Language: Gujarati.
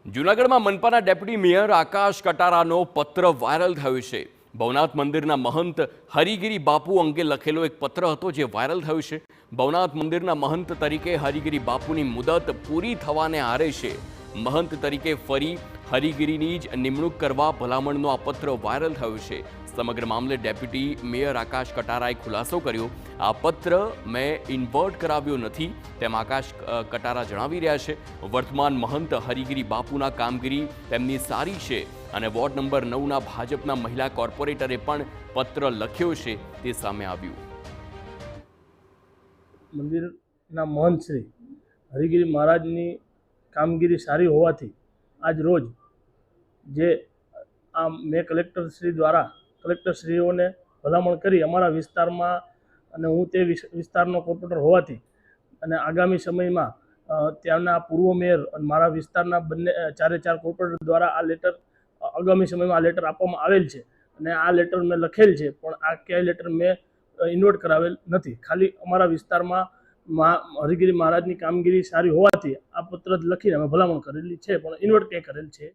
જૂનાગઢમાં મનપાના ડેપ્યુટી મેયર આકાશ કટારાનો પત્ર વાયરલ થયો છે। ભવનાથ મંદિરના મહંત હરિગિરી બાપુ અંગે લખેલો એક પત્ર હતો જે વાયરલ થયો છે। ભવનાથ મંદિરના મહંત તરીકે હરિગિરી બાપુની મુદત પૂરી થવાને આરે છે। મહંત તરીકે ફરી હરિગિરીની જ નિમણૂક કરવા ભલામણનો આ પત્ર વાયરલ થયો છે। સમગ્ર મામલે ડેપ્યુટી મેયર આકાશ કટારાએ ખુલાસો કર્યો। આ પત્ર મેં ઇન્વર્ટ કરાવ્યો નથી તેમ આકાશ કટારા જણાવી રહ્યા છે। વર્તમાન મહંત હરિગિરી બાપુના કામગીરી તેમની સારી છે અને વોર્ડ નંબર 9ના ભાજપના મહિલા કોર્પોરેટરે પણ પત્ર લખ્યો છે તે સામે આવ્યું। મંદિરના મહંત શ્રી હરિગિરી મહારાજની કામગીરી સારી હોવાથી આજ રોજ જે આ મેં કલેક્ટરશ્રી દ્વારા કલેક્ટરશ્રીઓને ભલામણ કરી અમારા વિસ્તારમાં અને હું તે વિસ્તારનો કોર્પોરેટર હોવાથી અને આગામી સમયમાં ત્યાંના પૂર્વ મેયર અને મારા વિસ્તારના બંને ચારે ચાર કોર્પોરેટર દ્વારા આ લેટર આગામી સમયમાં આ લેટર આપવામાં આવેલ છે અને આ લેટર મેં લખેલ છે, પણ આ ક્યાંય લેટર મેં ઇન્વર્ટ કરાવેલ નથી। ખાલી અમારા વિસ્તારમાં હરિગિરી મહારાજની કામગીરી સારી હોવાથી આ પત્ર લખીને અમે ભલામણ કરેલી છે, પણ ઇન્વર્ટ ક્યાંય કરેલ છે।